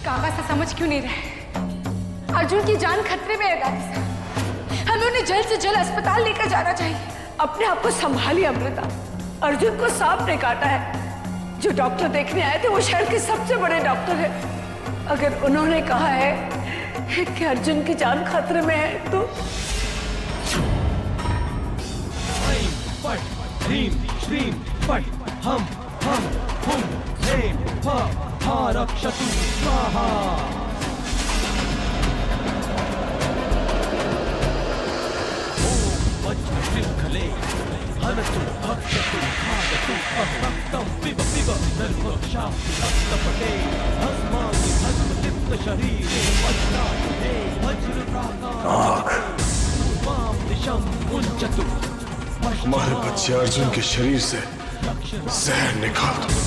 काका से समझ क्यों नहीं रहे? अर्जुन की जान खतरे में है दादी साहब। हमें उन्हें जल्द से जल्द अस्पताल लेकर जाना चाहिए। अपने आप को संभालिए अमृता। अर्जुन को सांप ने काटा है। जो डॉक्टर देखने आए थे वो शहर के सबसे बड़े डॉक्टर हैं। अगर उन्होंने कहा है कि अर्जुन की जान खतरे में है तो ह्रीं श्रीं फट् हम हुं ह्रीं फ रक्षतु स्वाहा। ओम वज्रशृंखले हनतु भक्षतु खादतु अभक्तं पिब पिब नर्मक्षां रक्तपटे भस्मासि भस्मलिप्त शरीरे वज्रायुधे वज्रप्राकारे पूर्वां दिशं मुञ्चतु। हमारे बच्चे अर्जुन के शरीर से जहर निकाल दो।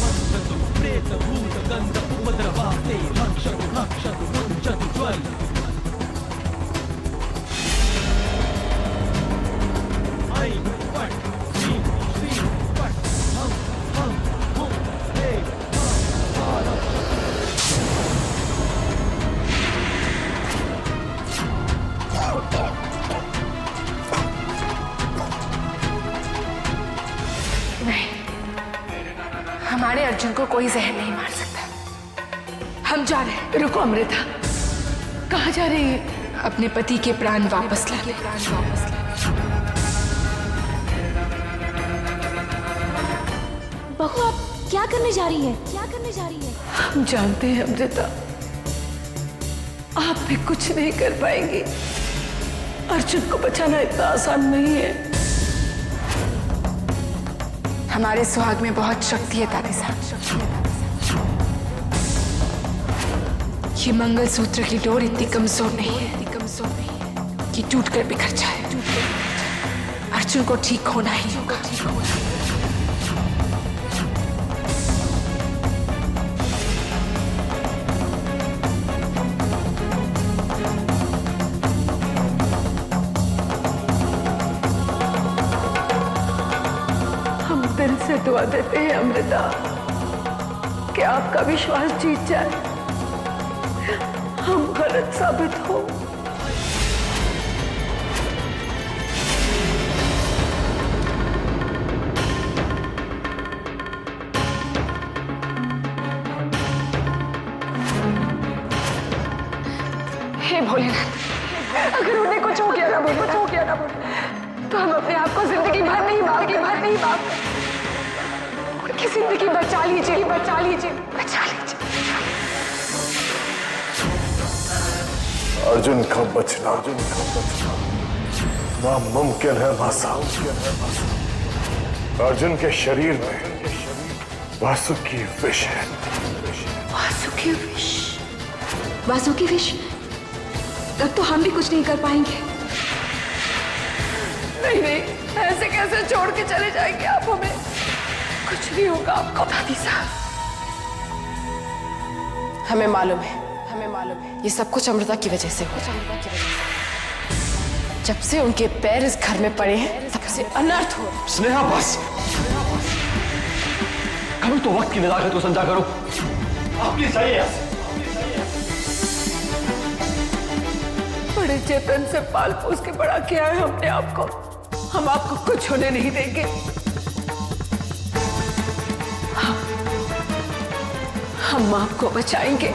हमारे अर्जुन को कोई जहर नहीं मार सकता। हम जा रहे हैं। रुको अमृता, कहाँ जा रही है? अपने पति के प्राण वापस लाने। बहू आप क्या करने जा रही हैं? क्या करने जा रही हैं? हम जानते हैं अमृता, आप भी कुछ नहीं कर पाएंगी। अर्जुन को बचाना इतना आसान नहीं है। हमारे सुहाग में बहुत शक्ति है दादी साहब। ये मंगलसूत्र की डोर इतनी कमजोर नहीं है कि टूटकर बिखर जाए। अर्जुन को ठीक होना ही होगा। दिल से दुआ देते हैं अमृता कि आपका विश्वास जीत जाए, हम गलत साबित हो। हे भोलेनाथ, अगर उन्हें कुछ हो गया ना तो हम अपने आप को जिंदगी भर नहीं माफ। उनकी जिंदगी बचा लीजिए। अर्जुन का बचना नामुमकिन है मासा। अर्जुन के शरीर में वासुकी विष है। वासुकी विष? वासुकी विष? तब तो हम भी कुछ नहीं कर पाएंगे। नहीं, ऐसे कैसे छोड़ के चले जाएंगे आप हमें? कुछ नहीं होगा आपको। दादी साहब, हमें मालूम है ये सब कुछ अमृता की वजह से हो। जब से उनके पैर इस घर में पड़े हैं तब से अनर्थ हो। स्नेहा बस, कभी तो वक्त की नजाकत को समझा करो। आप प्लीज जाइए। बड़े चेतन से पाल पोस के बड़ा किया है हमने आपको। हम आपको कुछ होने नहीं देंगे। हम आपको बचाएंगे।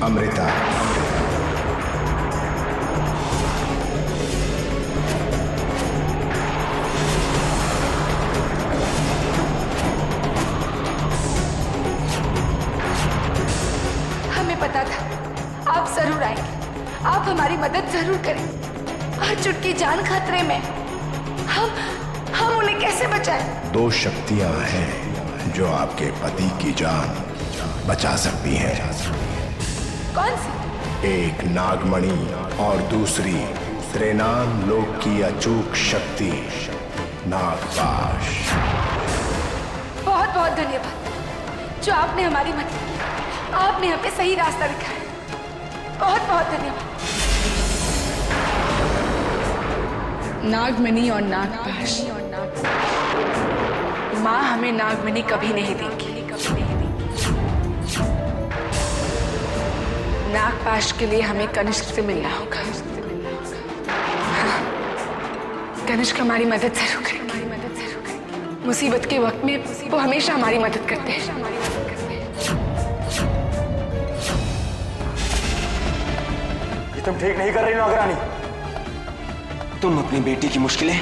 अमृता, हमें पता था आप जरूर आएंगे। आप हमारी मदद जरूर करें। अर्जुन की जान खतरे में। हम उन्हें कैसे बचाएं? दो शक्तियां हैं जो आपके पति की जान बचा सकती हैं। कौन सी? एक नागमणि और दूसरी त्रिनाम लोक की अचूक शक्ति नागपाश। बहुत बहुत धन्यवाद जो आपने हमारी मदद की। आपने हमें सही रास्ता दिखाया। बहुत बहुत धन्यवाद। नागमणि और नागपाश। माँ हमें नागमणि कभी नहीं देगी। नागपाश के लिए हमें कनिष्क से मिलना होगा। हाँ, कनिष्क हमारी मदद जरूर करेंगे। मुसीबत के वक्त में वो हमेशा हमारी मदद करते हैं। तुम ठीक नहीं कर रही हो नागरानी। तुम अपनी बेटी की मुश्किलें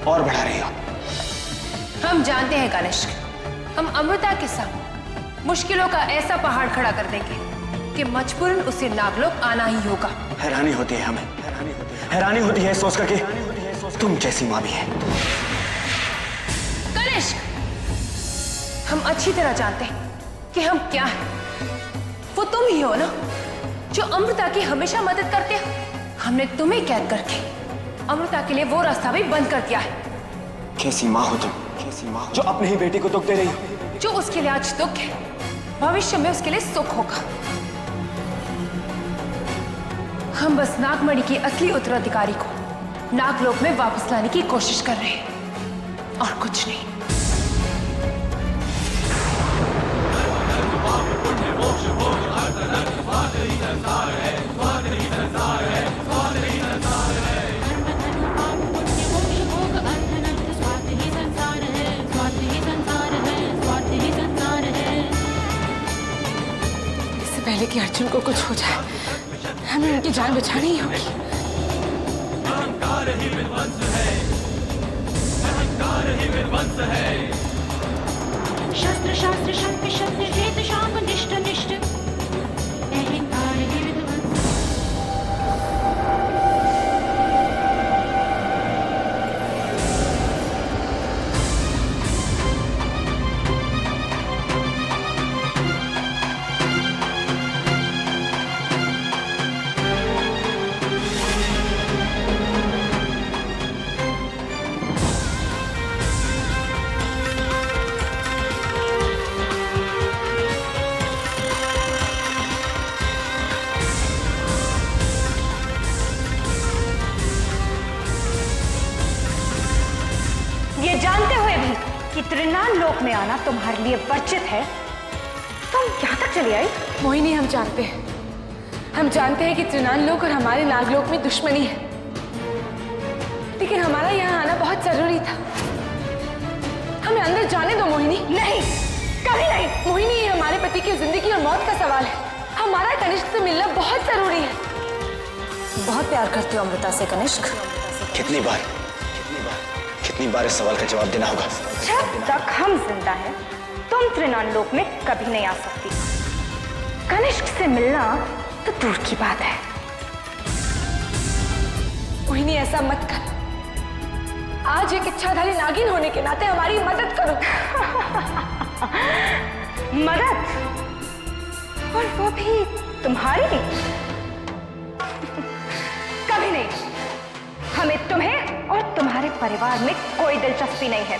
और बढ़ा रही हो। हम जानते हैं कनिष्क, हम अमृता के साथ मुश्किलों का ऐसा पहाड़ खड़ा कर देंगे कि मजबूरन उसे नागलोक आना ही होगा। हैरानी होती है हमें, हैरानी होती है सोचकर कि तुम जैसी माँ भी है। कनिष्क, हम अच्छी तरह जानते हैं कि हम क्या हैं। वो तुम ही हो ना जो अमृता की हमेशा मदद करते हो। हमने तुम्हें कैद करके अमृता के लिए वो रास्ता भी बंद कर दिया है। कैसी माँ हो तुम, कैसी माँ जो अपनी ही बेटी को दुख दे रही हो। जो उसके लिए आज दुख है, भविष्य में उसके लिए सुख होगा। हम बस नागमणि की असली उत्तराधिकारी को नागलोक में वापस लाने की कोशिश कर रहे हैं और कुछ नहीं। इससे पहले कि अर्जुन को कुछ हो जाए, हमें उनकी जान बचानी ही होगी। शस्त्र शास्त्र शक्ति शक्ति वेद शाम निष्ठ निष्ठ अहंकार ही विध्वंस। ये जानते हुए भी कि त्रिनाल लोक में आना तुम्हारे लिए वर्जित है, तुम यहाँ तक चली आई। मोहिनी, हम जानते हैं कि त्रिनाल लोक और हमारे नागलोक में दुश्मनी है, लेकिन हमारा यहाँ आना बहुत जरूरी था। हमें अंदर जाने दो मोहिनी। नहीं, कभी नहीं। मोहिनी, ये हमारे पति की जिंदगी और मौत का सवाल है। हमारा कनिष्क से मिलना बहुत जरूरी है। बहुत प्यार करती हो अमृता से कनिष्क। कितनी बार इस सवाल का जवाब देना होगा। जब तक हम जिंदा हैं, तुम त्रिनाल लोक में कभी नहीं आ सकती। कनिष्क से मिलना तो दूर की बात है। मोहिनी, ऐसा मत कर। आज एक इच्छाधारी नागिन होने के नाते हमारी मदद करो। मदद? और वो भी तुम्हारी? कभी नहीं। हमें तुम्हें और तुम्हारे परिवार में कोई दिलचस्पी नहीं है।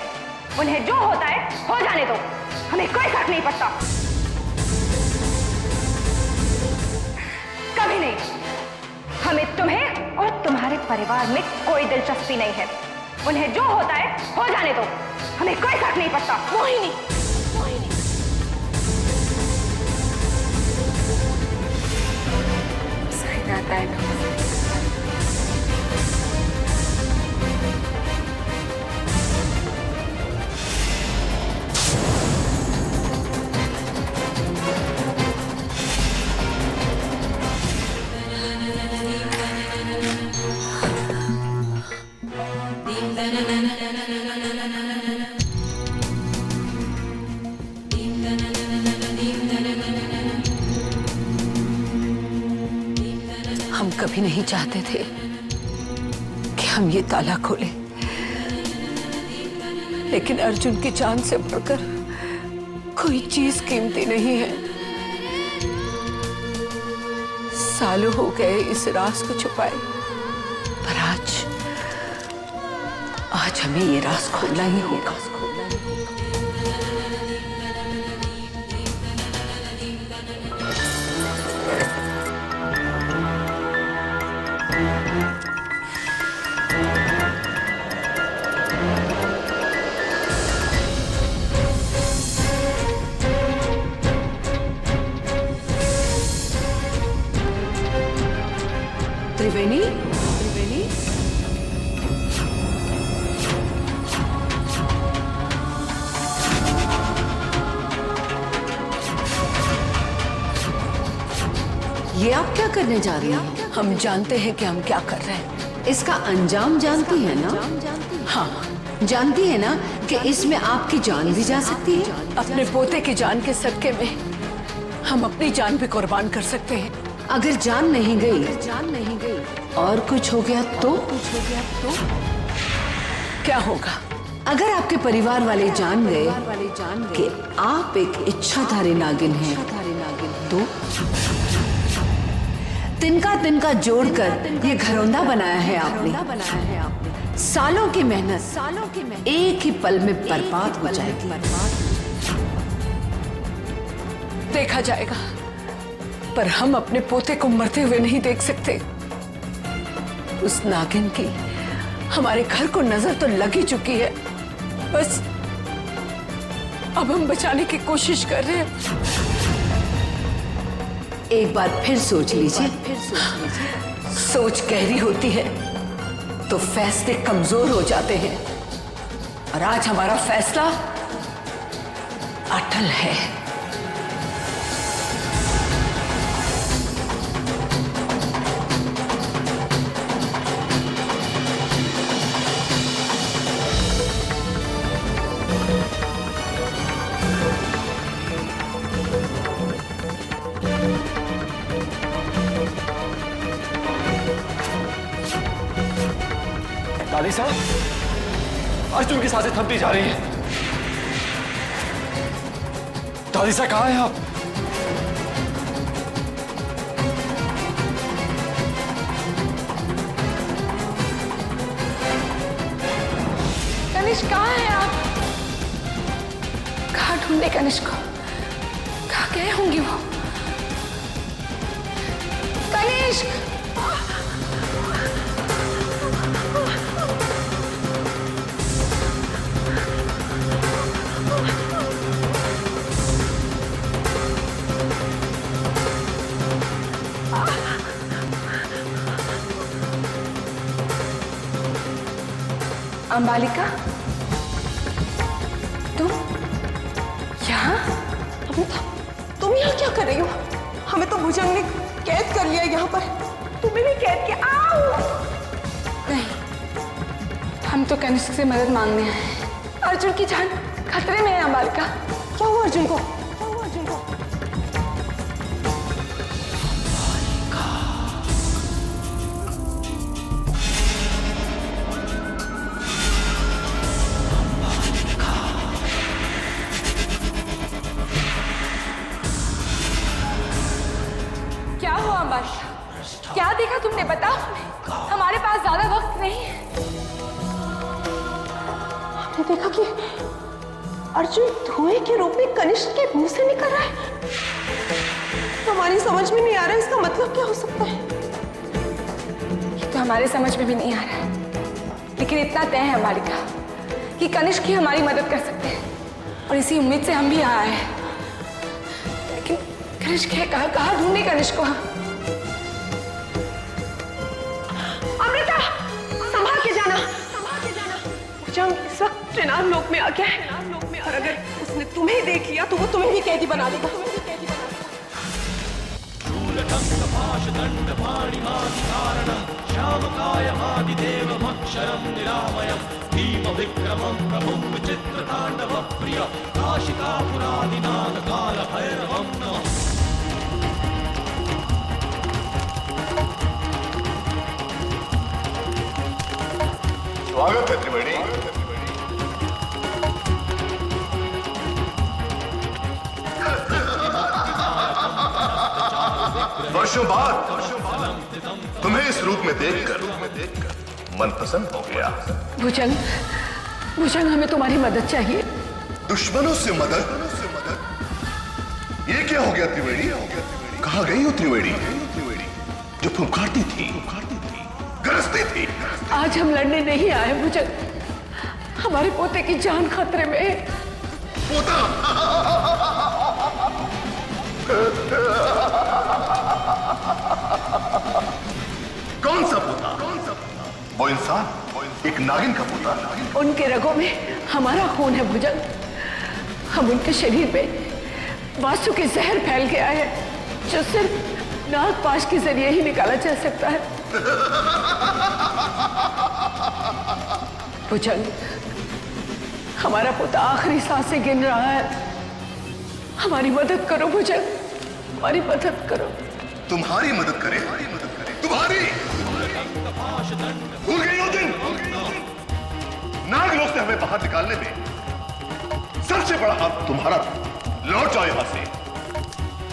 उन्हें जो होता है हो जाने दो, हमें कोई फर्क नहीं पड़ता। कभी नहीं। हमें तुम्हें और तुम्हारे परिवार में कोई दिलचस्पी नहीं है। उन्हें जो होता है हो जाने दो, हमें कोई फर्क नहीं पड़ता। मोहिनी, आता है ना। हम कभी नहीं चाहते थे कि हम ये ताला खोलें, लेकिन अर्जुन की जान से बढ़कर कोई चीज कीमती नहीं है। सालों हो गए इस राज को छुपाए, पर आज हमें ये राज खोलना ही होगा। त्रिवेणी, त्रिवेणी, ये आप क्या करने जा रही हैं? हम जानते हैं कि हम क्या कर रहे हैं। इसका अंजाम जानती है ना? हाँ, जानती है ना कि इसमें आपकी जान भी जा सकती है? अपने पोते की जान के सदके में हम अपनी जान भी कुर्बान कर सकते हैं। अगर जान नहीं गई और कुछ हो गया तो? क्या होगा? अगर आपके परिवार वाले जान गए कि आप एक इच्छाधारी नागिन हैं, तो तिनका जोड़कर ये घरौंदा बनाया है आपने। सालों की मेहनत एक ही पल में बर्बाद हो जाएगी। देखा जाएगा, पर हम अपने पोते को मरते हुए नहीं देख सकते। उस नागिन की हमारे घर को नजर तो लग ही चुकी है, बस अब हम बचाने की कोशिश कर रहे हैं। एक बार फिर सोच लीजिए। सोच गहरी होती है तो फैसले कमजोर हो जाते हैं, और आज हमारा फैसला अटल है। दादी साहब, अर्जुन की सांसें थमती जा रही हैं। दादी साहब कहाँ हैं आप? कनिष्क कहाँ हैं आप? कहाँ ढूंढे कनिष्क को? कहाँ गए होंगी वो? कनिष्क! अंबालिका, तुम यहाँ? तुम यहाँ क्या कर रही हो? हमें तो भुजंग ने कैद कर लिया यहाँ पर। तुम्हें भी कैद किया? आओ! नहीं, हम तो कनिष्क से मदद मांगने आए हैं। अर्जुन की जान खतरे में है अंबालिका। क्या हुआ अर्जुन को? क्या हुआ अंबालिका? क्या देखा तुमने? बताओ हमें, हमारे पास ज्यादा वक्त नहीं है। हमने देखा कि अर्जुन धुएं के रूप में कनिष्क के मुंह से निकल रहा है। हमारी समझ में नहीं आ रहा है इसका मतलब क्या हो सकता है। ये तो हमारे समझ में भी नहीं आ रहा है, लेकिन इतना तय है अंबालिका कि कनिष्क ही हमारी मदद कर सकते हैं, और इसी उम्मीद से हम भी आए हैं। लेकिन कनिष्क है कहाँ? कहाँ ढूंढे कनिष्क को हम? अमृता, संभाल के जाना। भुजंग इस वक्त त्रिनाद लोक में आ गया है, और अगर उसने तुम्हें देख लिया तो वो तुम्हें भी कैदी बना देगा। श्यामकायमादिदेवमक्षरं निरामयं भीमविक्रमं प्रभुं विचित्रताण्डवप्रिय काशिकापुरादिनाथकालभैरवं नमः। स्वागत है त्रिवेणी। वर्षों बाद तुम्हें इस रूप में देखकर मन प्रसन्न हो गया। भुजंग, हमें तुम्हारी मदद चाहिए। दुश्मनों से मदद? ये क्या हो गया त्रिवेणी? कहाँ गई हो त्रिवेणी? जो फुफकारती थी, गरजती थी। आज हम लड़ने नहीं आए भुजंग, हमारे पोते की जान खतरे में है। पोता? कौन सा पोता? वो इंसान, एक नागिन का पोता। उनके रगों में हमारा खून है भुजंग। हम उनके शरीर में वासु के जहर फैल गया है जो सिर्फ नागपाश के जरिए ही निकाला जा सकता है। भुजंग, हमारा पोता आखिरी सांसें गिन रहा है। हमारी मदद करो भुजंग, हमारी मदद करो। तुम्हारी मदद करे? तुम्हारी? भूल गई हो दिन? नागलोक से हमें बाहर निकालने में सबसे बड़ा हाथ तुम्हारा था। लौट जाओ यहां से।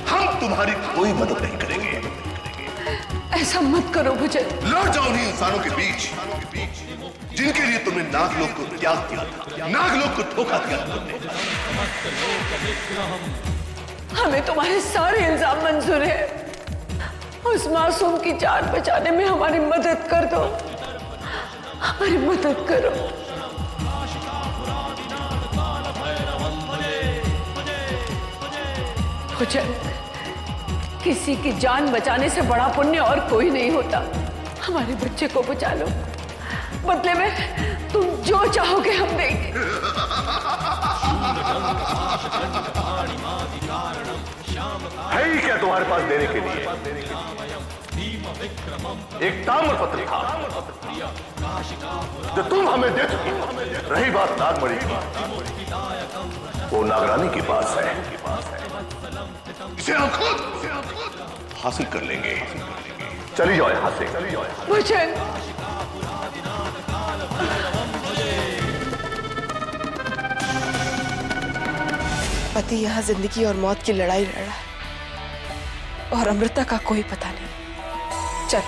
हम तुम्हारी कोई मदद नहीं करेंगे। ऐसा मत करो भुजंग। लौट जाओ उन्हीं इंसानों के बीच जिनके लिए तुमने नागलोक को त्याग दिया था, नागलोक को धोखा दिया था तुमने। हमें तुम्हारे सारे इल्जाम मंजूर है। उस मासूम की जान बचाने में हमारी मदद कर दो, हमारी मदद करो। भुजंग, किसी की जान बचाने से बड़ा पुण्य और कोई नहीं होता। हमारे बच्चे को बचा लो, बदले में तुम जो चाहोगे हम देंगे। है ही क्या तुम्हारे पास देने के लिए? एक ताम्रपत्र था जो तुम हमें दे चुकी हो। रही बात नागमणि की, वो नागरानी के पास है। इसे हम खुद हासिल कर लेंगे। चली जाओ यहां से, चली जाओ। भुजंग, पति यहाँ जिंदगी और मौत की लड़ाई लड़ रहा है और अमृता का कोई पता नहीं। चल,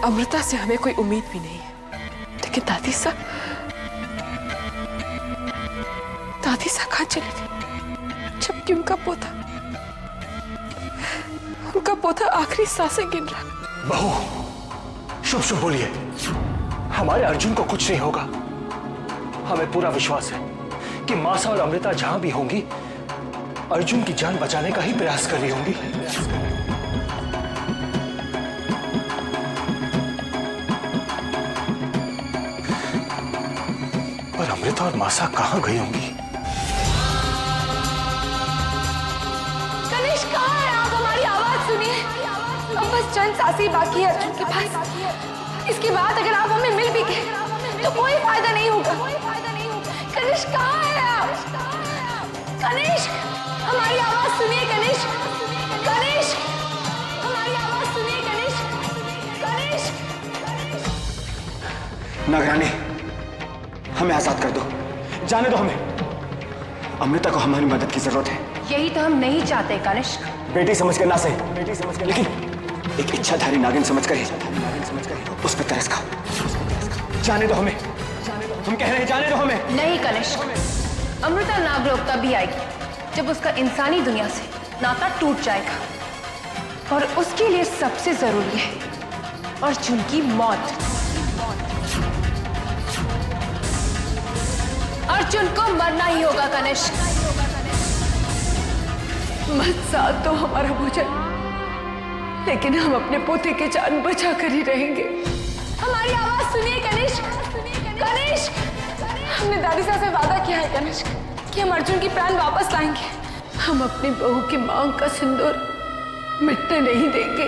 अमृता से हमें कोई उम्मीद भी नहीं है, लेकिन दादी सा कहाँ चली गई जबकि उनका पोता आखिरी सांसें गिन रहा। बहू, शुभ शुभ बोलिए। हमारे अर्जुन को कुछ नहीं होगा। हमें पूरा विश्वास है कि मासा और अमृता जहां भी होंगी अर्जुन की जान बचाने का ही प्रयास कर रही होंगी। पर अमृता और मासा कहां गई होंगी? कनिष्क, कहाँ है आप? हमारी आवाज सुनिए। अब बस चंद सांसें बाकी है अर्जुन के पास। इसके बाद अगर आप हमें मिल भी गए तो कोई फायदा नहीं होगा। कनिष्क, कहाँ है आप? कनिष्क, हमारी आवाज सुनिए। कनिष्क, कनिष्क, हमारी आवाज सुनिए। कनिष्क, नागरानी, हमें आजाद कर दो, जाने दो हमें। अमृता को हमारी मदद की जरूरत है। यही तो हम नहीं चाहते कनिष्क। बेटी समझ कर ना सही, लेकिन एक इच्छाधारी नागिन समझ कर उस पर तरस खाओ। जाने दो हमें, हम कह रहे हैं जाने दो हमें। नहीं कनिष्क, अमृता नागलोक तभी आएगी जब उसका इंसानी दुनिया से नाता टूट जाएगा और उसके लिए सबसे जरूरी है अर्जुन की मौत। अर्जुन को मरना ही होगा कनिष्क। मत साथ दो हमारा भुजंग, लेकिन हम अपने पोते की जान बचा कर ही रहेंगे। हमारी आवाज सुनिए। कनिष्क, कनिष्क, हमने दादी साहब से वादा किया है कनिष्क कि हम अर्जुन की प्राण वापस लाएंगे। हम अपनी बहू की मांग का सिंदूर मिटने नहीं देंगे।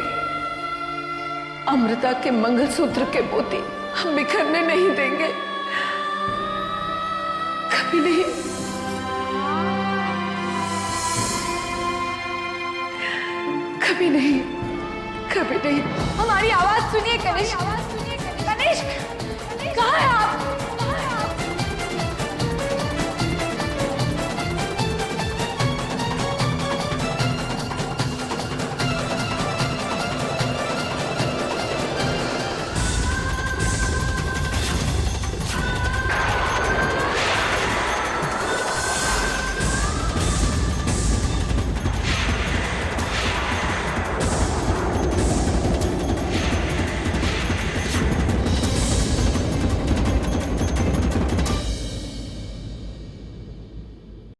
अमृता के मंगलसूत्र के मोती हम बिखरने नहीं देंगे, कभी नहीं। कभी नहीं, कभी नहीं। हमारी आवाज सुनिए कनिष्क। कनिष्क, कहाँ है आप?